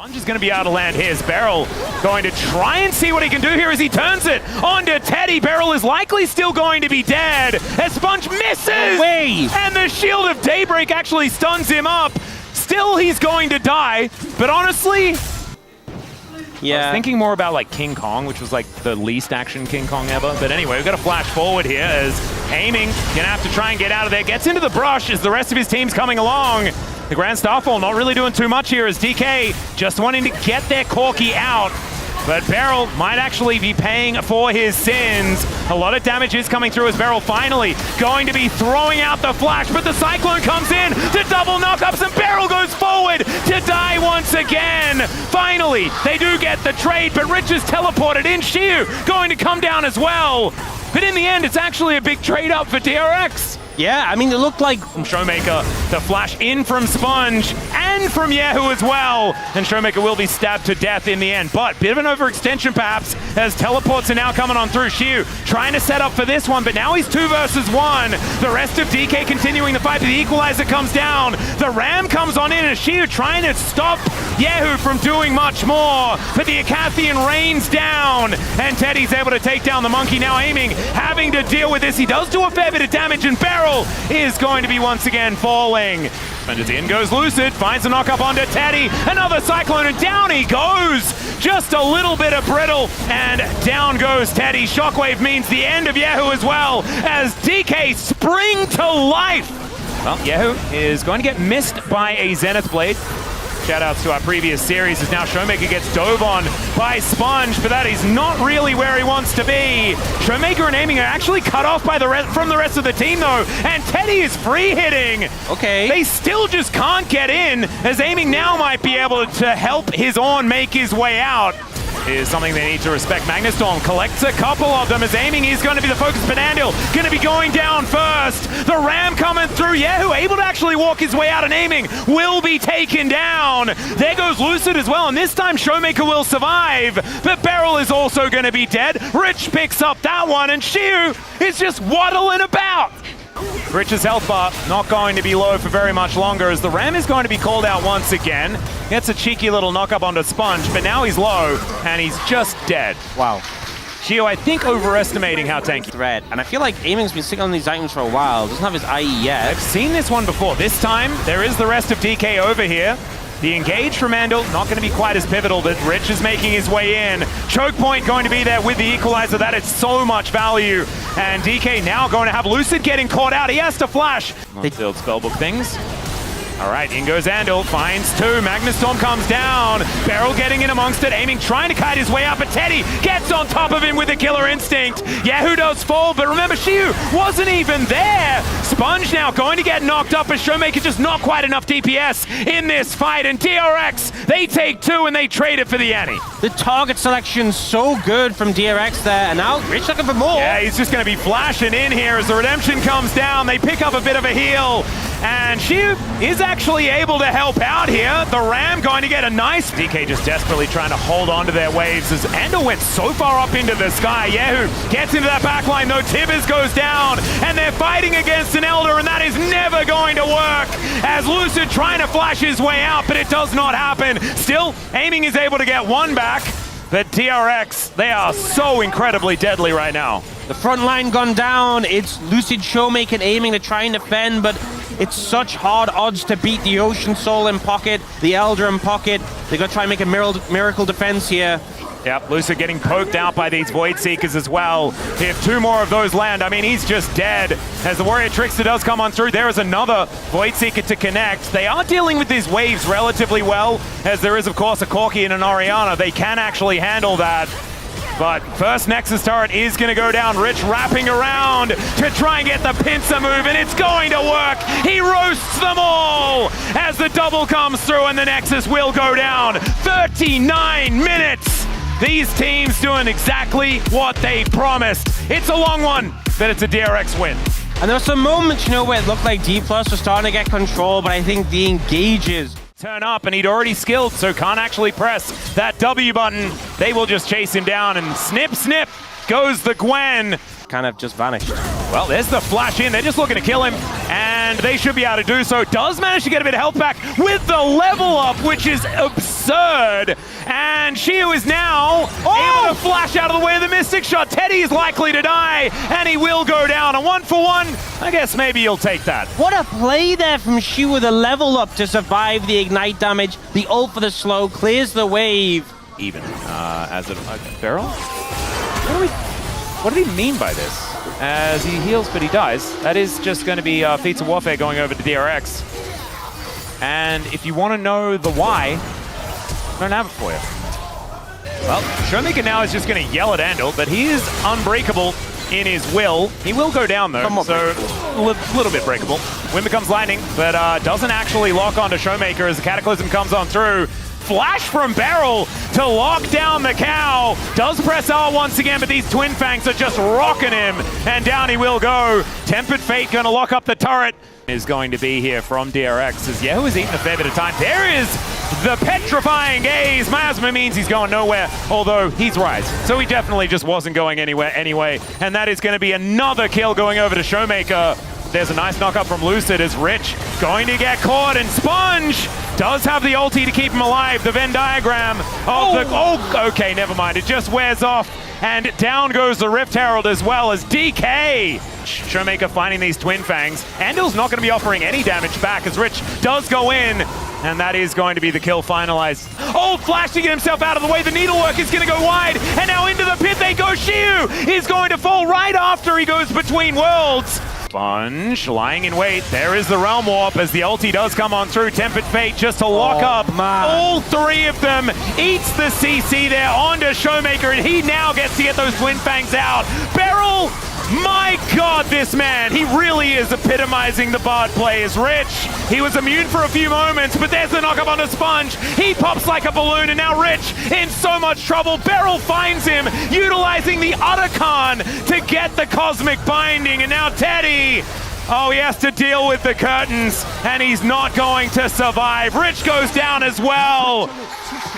Sponge is going to be able to land here. Beryl going to try and see what he can do here as he turns it onto Teddy. Beryl is likely still going to be dead as Sponge misses! And the Shield of Daybreak actually stuns him up. Still, he's going to die, but honestly, I was thinking more about like King Kong, which was like the least action King Kong ever. But anyway, we've got to flash forward here as Aiming gonna have to try and get out of there. Gets into the brush as the rest of his team's coming along. The Grand Starfall not really doing too much here as DK just wanting to get their Corki out. But Beryl might actually be paying for his sins. A lot of damage is coming through as Beryl finally going to be throwing out the flash, but the Cyclone comes in to double knockups and Beryl goes forward to die once again. Finally, they do get the trade, but Rich is teleported in. Shiu going to come down as well. But in the end, it's actually a big trade up for DRX. Yeah, I mean, it looked like Showmaker, the flash in from Sponge and from Yahoo as well. And Showmaker will be stabbed to death in the end. But bit of an overextension perhaps as teleports are now coming on through. Shiu trying to set up for this one, but now he's 2 versus 1. The rest of DK continuing the fight, but the equalizer comes down. The Ram comes on in as Shiu trying to stop Yahoo from doing much more. But the Acathian rains down and Teddy's able to take down the Monkey. Now Aiming, having to deal with this. He does do a fair bit of damage and Beryl is going to be once again falling. And as in goes Lucid, finds a knock-up onto Teddy, another Cyclone, and down he goes! Just a little bit of brittle, and down goes Teddy. Shockwave means the end of Yahoo as well, as DK spring to life! Well, Yahoo is going to get missed by a Zenith Blade. Shoutouts to our previous series as now Showmaker gets dove on by Sponge, but that is not really where he wants to be. Showmaker and Aiming are actually cut off by from the rest of the team though, and Teddy is free hitting. Okay. They still just can't get in, as Aiming now might be able to help his Ornn make his way out. Is something they need to respect. Magnustorm collects a couple of them as Aiming is going to be the focus, but Andil going to be going down first. The Ram coming through. Yahoo able to actually walk his way out, and Aiming will be taken down. There goes Lucid as well, and this time Showmaker will survive, but Beryl is also going to be dead. Rich picks up that one, and Shiu is just waddling about. Rich's health bar not going to be low for very much longer as the Ram is going to be called out once again. Gets a cheeky little knock-up onto Sponge, but now he's low and he's just dead. Wow. Shiu, I think, overestimating how tanky. Threat, and I feel like Aiming's been sitting on these items for a while. Doesn't have his IE yet. I've seen this one before. This time, there is the rest of DK over here. The engage from Andil, not going to be quite as pivotal, but Rich is making his way in. Choke point going to be there with the equalizer. That is so much value. And DK now going to have Lucid getting caught out. He has to flash. They build spellbook things. All right, in goes Andil, finds 2. Magnustorm comes down. Beryl getting in amongst it, Aiming, trying to kite his way up, but Teddy gets on top of him with the killer instinct. Yahoo does fall, but remember, Shiu wasn't even there. Sponge now going to get knocked up as Showmaker just not quite enough DPS in this fight, and DRX, they take 2 and they trade it for the Annie. The target selection's so good from DRX there, and now Rich looking for more. Yeah, he's just going to be flashing in here as the redemption comes down. They pick up a bit of a heal, and Shiu is actually able to help out here. The Ram going to get a nice... DK just desperately trying to hold on to their waves as Ender went so far up into the sky. Yahoo gets into that backline though. Tibbers goes down, and they're fighting against an Elder, and that is never going to work as Lucid trying to flash his way out, but it does not happen. Still, Aiming is able to get 1 back, but DRX, they are so incredibly deadly right now. The front line gone down. It's Lucid, Showmaker, and Aiming to try and defend, but it's such hard odds to beat the Ocean Soul in pocket, the Elder in pocket. They got to try and make a miracle defense here. Yep, Lucid getting poked out by these Void Seekers as well. If 2 more of those land, I mean, he's just dead. As the Warrior Trickster does come on through, there is another Void Seeker to connect. They are dealing with these waves relatively well, as there is, of course, a Corki and an Orianna. They can actually handle that. But first Nexus turret is going to go down. Rich wrapping around to try and get the pincer move, and it's going to work. He roasts them all as the double comes through, and the Nexus will go down. 39 minutes. These teams doing exactly what they promised. It's a long one, but it's a DRX win. And there were some moments, you know, where it looked like Dplus was starting to get control, but I think the engages turn up, and he'd already skilled, so can't actually press that W button. They will just chase him down, and snip, snip goes the Gwen. Kind of just vanished. Well, there's the flash in. They're just looking to kill him. and they should be able to do so. Does manage to get a bit of health back with the level up, which is absurd. And Shiu is now able to flash out of the way of the Mystic Shot. Teddy is likely to die, and he will go down. A 1-for-1, I guess maybe you'll take that. What a play there from Shiu with a level up to survive the ignite damage. The ult for the slow clears the wave. Even as a barrel? What do we mean by this? As he heals, but he dies. That is just going to be Feats of Warfare going over to DRX. And if you want to know the why, I don't have it for you. Well, Showmaker now is just going to yell at Andal, but he is unbreakable in his will. He will go down though, so a little bit breakable. Wind becomes lightning, but doesn't actually lock onto Showmaker as the Cataclysm comes on through. Flash from Beryl to lock down the cow. Does press R once again, but these Twin Fangs are just rocking him, and down he will go. Tempered Fate going to lock up the turret. Is going to be here from DRX as Yehu has eaten a fair bit of time. There is the petrifying gaze. Miasma means he's going nowhere, although he's Rise, so he definitely just wasn't going anywhere anyway. And that is going to be another kill going over to Showmaker. There's a nice knock up from Lucid as Rich going to get caught, and Sponge does have the ulti to keep him alive. The Venn diagram of the... okay, never mind. It just wears off, and down goes the Rift Herald as well as DK. Showmaker finding these Twin Fangs. Andal's not going to be offering any damage back as Rich does go in, and that is going to be the kill finalized. Flash to get himself out of the way. The needlework is going to go wide, and now into the pit they go. Shiu is going to fall right after he goes between worlds. Sponge lying in wait. There is the Realm Warp as the ulti does come on through. Tempered Fate just to lock up all three of them. Eats the CC there onto Showmaker, and he now gets to get those Twin Fangs out. Beryl, my God, this man, he really is epitomizing the Bard play. Is Rich. He was immune for a few moments, but there's the knock up on a Sponge. He pops like a balloon, and now Rich in so much trouble. Beryl finds him, utilizing the Otacon to get the Cosmic Binding, and now Teddy. He has to deal with the curtains, and he's not going to survive. Rich goes down as well.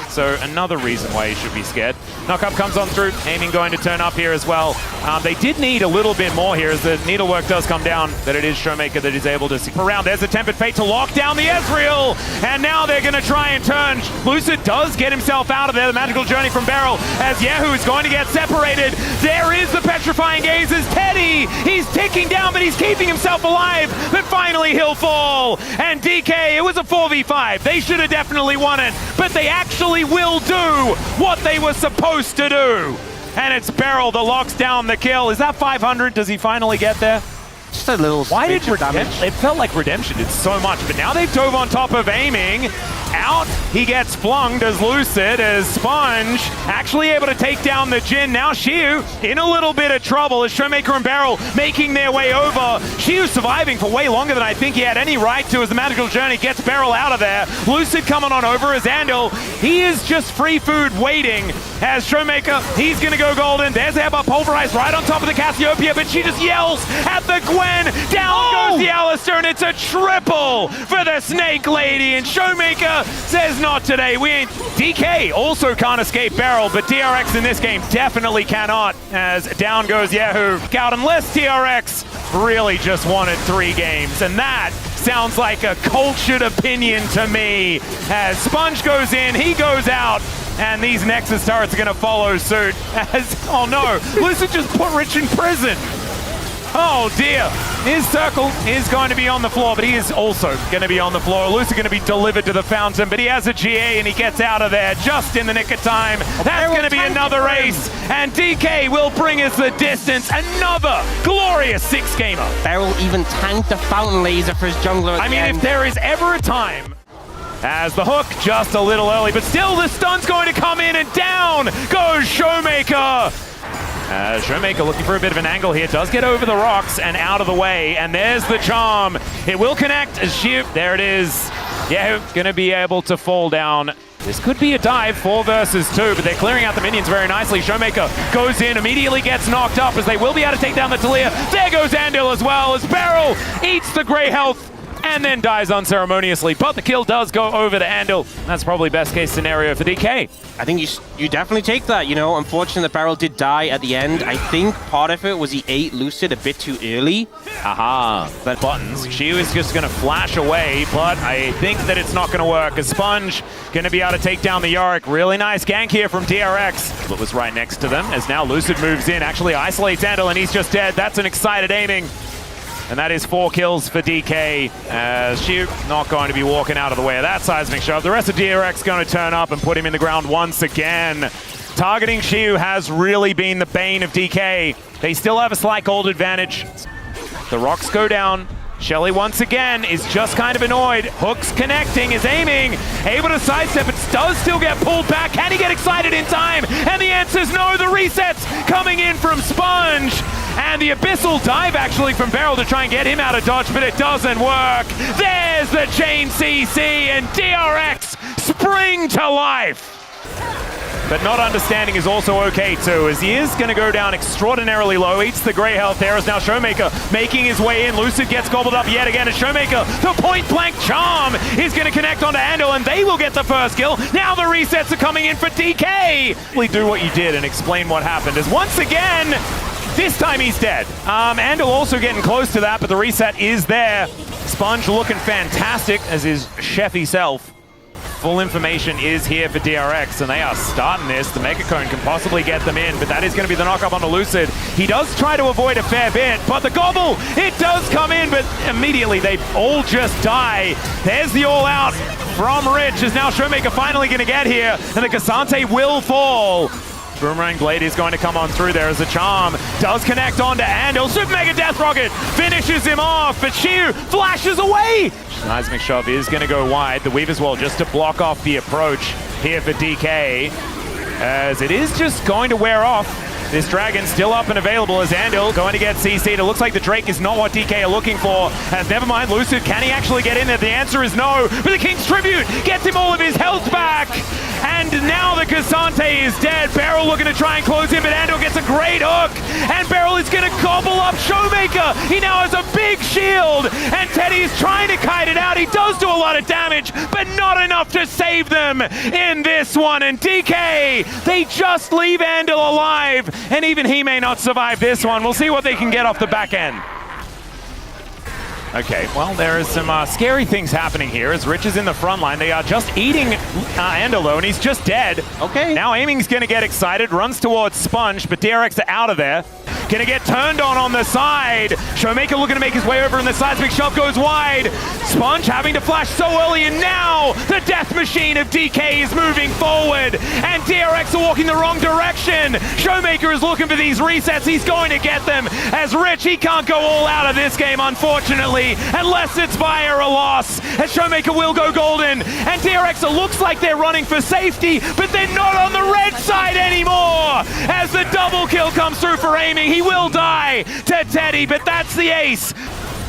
So another reason why he should be scared. Knockup comes on through, aiming going to turn up here as well. They did need a little bit more here as the needlework does come down, that it is Showmaker that is able to see around. There's a Tempered Fate to lock down the Ezreal, and now they're going to try and turn. Lucid does get himself out of there. The magical journey from Beryl as Yehu is going to get separated. There is the petrifying gaze as Teddy. He's ticking down, but he's keeping himself alive, but finally he'll fall. And DK, it was a 4v5. They should have definitely won it, but they actually will do what they were supposed to do. And it's Beryl that locks down the kill. Is that 500? Does he finally get there? Just a little Why did Redemption? It felt like Redemption did so much, but now they've dove on top of aiming. Out, he gets flung as Lucid, as Sponge actually able to take down the Jhin. Now Shiu in a little bit of trouble as Showmaker and Beryl making their way over. Shiu surviving for way longer than I think he had any right to as the magical journey gets Beryl out of there. Lucid coming on over as Andal. He is just free food waiting as Showmaker, he's gonna go golden. There's the Headbutt Pulverized right on top of the Cassiopeia, but she just yells at the Gwen. Down goes the Alistair, and it's a triple for the Snake Lady, and Showmaker says not today. We ain't. DK also can't escape Beryl, but DRX in this game definitely cannot, as down goes Yehu. Out unless DRX really just wanted 3 games, and that sounds like a cultured opinion to me. As Sponge goes in, he goes out, and these Nexus turrets are going to follow suit. As, oh no, Lucid just put Rich in prison. Oh dear, his circle is going to be on the floor, but he is also going to be on the floor. Lucid going to be delivered to the fountain, but he has a GA and he gets out of there just in the nick of time. That's going to be another ace, and DK will bring us the distance. Another glorious 6-gamer. Beryl even tanked the fountain laser for his jungler at the end. If there is ever a time, as the hook just a little early, but still the stun's going to come in, and down goes Showmaker. Showmaker looking for a bit of an angle here, does get over the rocks and out of the way, and there's the charm. It will connect as Shiu, there it is. Yeah, gonna be able to fall down. This could be a dive, 4 versus 2, but they're clearing out the minions very nicely. Showmaker goes in, immediately gets knocked up as they will be able to take down the Talia. There goes Andal as well as Beryl eats the Grey Health and then dies unceremoniously. But the kill does go over to Andal. That's probably best case scenario for DK. I think you definitely take that, you know. Unfortunately, the Beryl did die at the end. I think part of it was he ate Lucid a bit too early. Aha, but buttons. Shiu is just going to flash away, but I think that it's not going to work. A Sponge going to be able to take down the Yorick. Really nice gank here from DRX. But was right next to them as now Lucid moves in, actually isolates Andal, and he's just dead. That's an excited aiming. And that is 4 kills for DK. Shiu not going to be walking out of the way of that seismic shove. The rest of DRX going to turn up and put him in the ground once again. Targeting Shiu has really been the bane of DK. They still have a slight gold advantage. The rocks go down. Shelly once again is just kind of annoyed. Hooks connecting, is aiming, able to sidestep, but does still get pulled back. Can he get excited in time? And the answer is no. The resets coming in from Sponge. And the Abyssal dive actually from Beryl to try and get him out of dodge, but it doesn't work. There's the chain CC, and DRX spring to life. But not understanding is also okay too, as he is going to go down extraordinarily low, eats the grey health there, as now Showmaker making his way in. Lucid gets gobbled up yet again as Showmaker, the point blank charm, is going to connect onto Andal, and they will get the first kill. Now the resets are coming in for DK. Please do what you did and explain what happened, as once again, this time he's dead. Andal also getting close to that, but the reset is there. Sponge looking fantastic as his chefy self. Full information is here for DRX, and they are starting this. The Mega Cone can possibly get them in, but that is going to be the knock-up on the Lucid. He does try to avoid a fair bit, but the gobble, it does come in, but immediately they all just die. There's the all-out from Rich, as now Showmaker finally going to get here, and the Cassante will fall. Boomerang Blade is going to come on through there as the charm does connect onto Andal. Super Mega Death Rocket finishes him off, but Shiu flashes away. Seismic Shove is going to go wide. The Weaver's Wall just to block off the approach here for DK, as it is just going to wear off. This Dragon still up and available as Andal going to get CC'd. It looks like the Drake is not what DK are looking for. As never mind, Lucid, can he actually get in there? The answer is no, but the King's Tribute gets him all of his health back. And now the Cassante is dead. Beryl looking to try and close him, but Andal gets a great hook. And Beryl is going to gobble up Showmaker. He now has a big shield, and Teddy is trying to kite it out. He does do a lot of damage, but not enough to save them in this one. And DK, they just leave Andal alive. And even he may not survive this one. We'll see what they can get off the back end. Okay, well, there is some scary things happening here as Rich is in the front line. They are just eating Andal, though, and he's just dead. Okay. Now Aiming's going to get excited, runs towards Sponge, but DRX are out of there. Going to get turned on the side. Showmaker looking to make his way over, and the seismic shove goes wide. Sponge having to flash so early, and now the death machine of DK is moving forward, and DRX are walking the wrong direction. Showmaker is looking for these resets. He's going to get them, as Rich, he can't go all out of this game, unfortunately, unless it's via a loss, as Showmaker will go golden, and DRX, it looks like they're running for safety, but they're not on the red side anymore, as the double kill comes through for Aiming. He will die to Teddy, but that's the ace.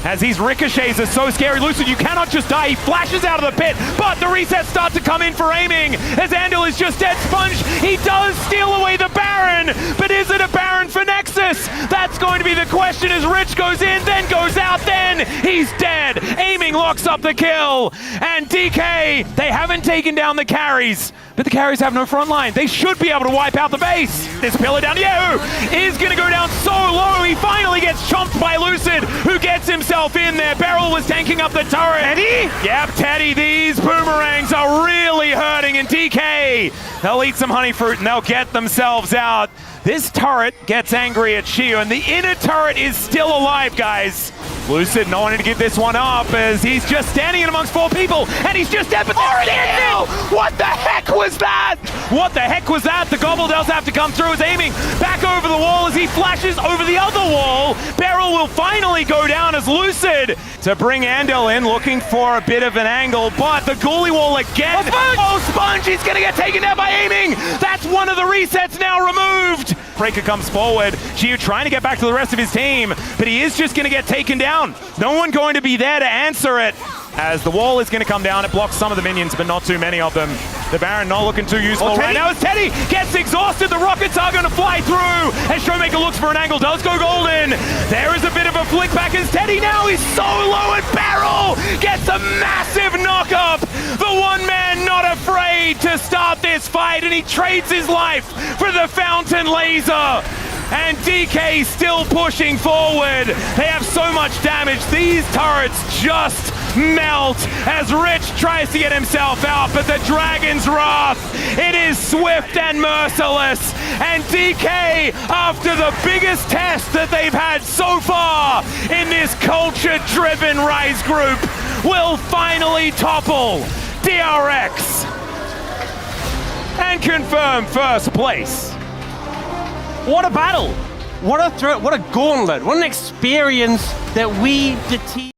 As these ricochets are so scary. Lucid, you cannot just die. He flashes out of the pit, but the resets start to come in for Aiming, as Andal is just dead. Sponge, he does steal away the Baron, but is it a Baron for Nexus? That's going to be the question, as Rich goes in, then goes out, then he's dead. Aiming locks up the kill, and DK, they haven't taken down the carries, but the carries have no front line. They should be able to wipe out the base. This pillar down, Yahoo is going to go down so low. He finally gets chomped by Lucid, who gets himself in there. Beryl was tanking up the turret. Teddy? Yep, Teddy. These boomerangs are really hurting, and DK, they'll eat some honey fruit and they'll get themselves out. This turret gets angry at Shiu, and the inner turret is still alive, guys. Lucid not wanting to give this one up, as he's just standing in amongst 4 people, and he's just dead, but already in. What the heck was that? What the heck was that? The gobble does have to come through, as Aiming back over the wall as he flashes over the other wall. Beryl will finally go down as Lucid to bring Andal in, looking for a bit of an angle, but the goalie wall again. Oh, Sponge, he's gonna get taken down by Aiming. That's one of the resets now removed. Breaker comes forward. Shiu trying to get back to the rest of his team, but he is just gonna get taken down. No one going to be there to answer it. as the wall is going to come down. It blocks some of the minions, but not too many of them. The Baron not looking too useful right now as Teddy gets exhausted. The rockets are going to fly through, and Showmaker looks for an angle, does go golden. There is a bit of a flick back as Teddy now is so low, and Barrel gets a massive knock up. The one man not afraid to start this fight, and he trades his life for the Fountain Laser. And DK still pushing forward. They have so much damage. These turrets just melt as Rich tries to get himself out, but the Dragon's Wrath, it is swift and merciless. And DK, after the biggest test that they've had so far in this culture-driven Rise group, will finally topple DRX and confirm first place. What a battle! What a threat! What a gauntlet! What an experience that we, the team.